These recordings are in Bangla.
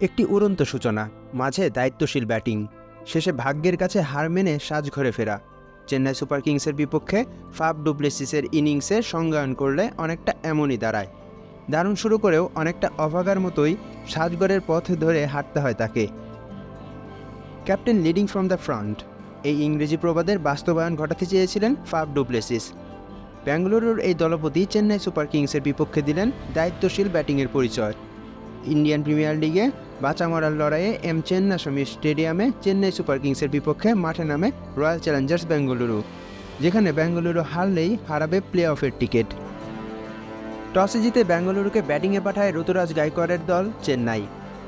একটি উড়ন্ত সূচনা, মাঝে দায়িত্বশীল ব্যাটিং, শেষে ভাগ্যের কাছে হার মেনে সাজঘরে ফেরা। চেন্নাই সুপার কিংসের বিপক্ষে ফাফ ডু প্লেসিসের ইনিংসে সংজ্ঞায়ন করলে অনেকটা এমনই দাঁড়ায়। দারুণ শুরু করেও অনেকটা অভাগার মতোই সাজঘরের পথ ধরে হাঁটতে হয় তাকে। Captain leading from the front, এই ইংরেজি প্রবাদের বাস্তবায়ন ঘটাতে চেয়েছিলেন ফাফ ডু প্লেসিস। বেঙ্গালুরুর এই দলপতি চেন্নাই সুপার কিংসের বিপক্ষে দিলেন দায়িত্বশীল ব্যাটিংয়ের পরিচয়। ইন্ডিয়ান প্রিমিয়ার লিগে বাঁচা মরার লড়াইয়ে এম চেন্নাস্বামী স্টেডিয়ামে চেন্নাই সুপার কিংসের বিপক্ষে মাঠে নামে রয়্যাল চ্যালেঞ্জার্স বেঙ্গালুরু, যেখানে বেঙ্গালুরু হারলেই হারাবে প্লে অফের টিকিট। টসে জিতে বেঙ্গালুরুকে ব্যাটিংয়ে পাঠায় ঋতুরাজ গায়কোয়াড়ের দল চেন্নাই।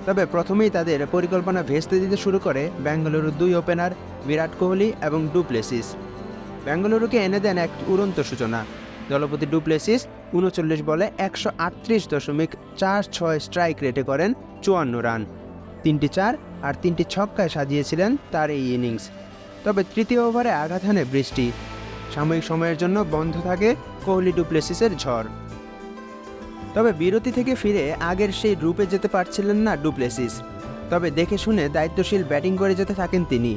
তবে প্রথমেই তাদের পরিকল্পনা ভেস্তে দিতে শুরু করে বেঙ্গালুরুর দুই ওপেনার বিরাট কোহলি এবং ডু প্লেসিস। বেঙ্গালুরুকে এনে দেন এক উড়ন্ত সূচনা। দলপতি ডু প্লেসিস ৩৯ বলে ১৩৮.৪৬ স্ট্রাইক রেটে করেন ৫৪ রান, ৩টি চার আর ৩টি ছক্কায় সাজিয়েছিলেন তার এই ইনিংস। তবে তৃতীয় ওভারে আঘাত হানে বৃষ্টি, সাময়িক সময়ের জন্য বন্ধ থাকে কোহলি ডু প্লেসিসের ঝড়। তবে বিরতি থেকে ফিরে আগের সেই রূপে যেতে পারছিলেন না ডু প্লেসিস। তবে দেখে শুনে দায়িত্বশীল ব্যাটিং করে যেতে থাকেন তিনি।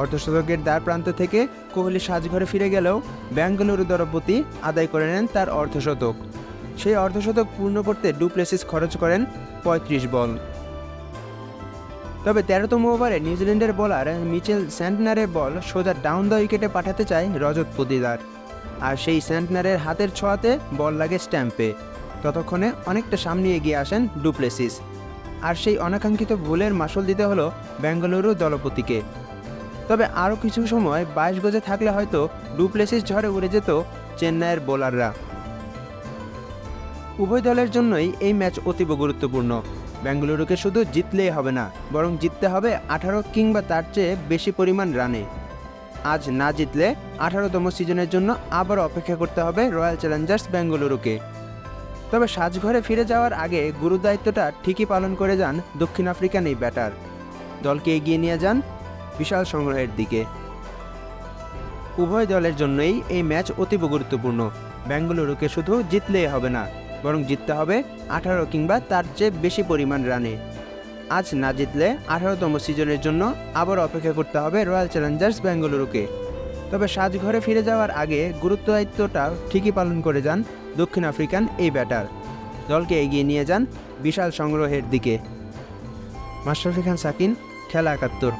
অর্ধশতকের দ্বার প্রান্ত থেকে কোহলি সাজঘরে ফিরে গেলেও বেঙ্গালুরু দলপতি আদায় করে নেন তার অর্ধশতক। সেই অর্ধশতক পূর্ণ করতে ডু প্লেসিস খরচ করেন ৩৫ বল। তবে ১৩তম ওভারে নিউজিল্যান্ডের বোলার মিচেল স্যান্টনারের বল সোজা ডাউন দ্য উইকেটে পাঠাতে চায় রজত পতিদার, আর সেই স্যান্টনারের হাতের ছোঁয়াতে বল লাগে স্ট্যাম্পে। ততক্ষণে অনেকটা সামনে এগিয়ে আসেন ডু প্লেসিস, আর সেই অনাকাঙ্ক্ষিত ভুলের মাসুল দিতে হলো বেঙ্গালুরু দলপতিকে। তবে আরও কিছু সময় ২২ গজে থাকলে হয়তো ডু প্লেসিস ঝড়ে উড়ে যেত চেন্নাইয়ের বোলাররা। উভয় দলের জন্যই এই ম্যাচ অতীব গুরুত্বপূর্ণ। বেঙ্গালুরুকে শুধু জিতলেই হবে না, বরং জিততে হবে ১৮ কিংবা তার চেয়ে বেশি পরিমাণ রানে। আজ না জিতলে ১৮তম সিজনের জন্য আবার অপেক্ষা করতে হবে রয়্যাল চ্যালেঞ্জার্স বেঙ্গালুরুকে। তবে সাজঘরে ফিরে যাওয়ার আগে গুরুদায়িত্বটা ঠিকই পালন করে যান দক্ষিণ আফ্রিকান এই ব্যাটার। দলকে এগিয়ে নিয়ে যান বিশাল সংগ্রহের দিকে। উভয় দলের জন্যই এই ম্যাচ অতীব গুরুত্বপূর্ণ। বেঙ্গালুরুকে শুধু জিতলেই হবে না, বরং জিততে হবে ১৮ কিংবা তার চেয়ে বেশি পরিমাণ রানে। আজ না জিতলে ১৮তম সিজনের জন্য আবার অপেক্ষা করতে হবে রয়্যাল চ্যালেঞ্জার্স বেঙ্গালুরুকে। তবে সাজঘরে ফিরে যাওয়ার আগে গুরুত্বদায়িত্বটা ঠিকই পালন করে যান দক্ষিণ আফ্রিকান এই ব্যাটার। দলকে এগিয়ে নিয়ে যান বিশাল সংগ্রহের দিকে। মাশরাফি খান সাকিন, খেলা ৭১।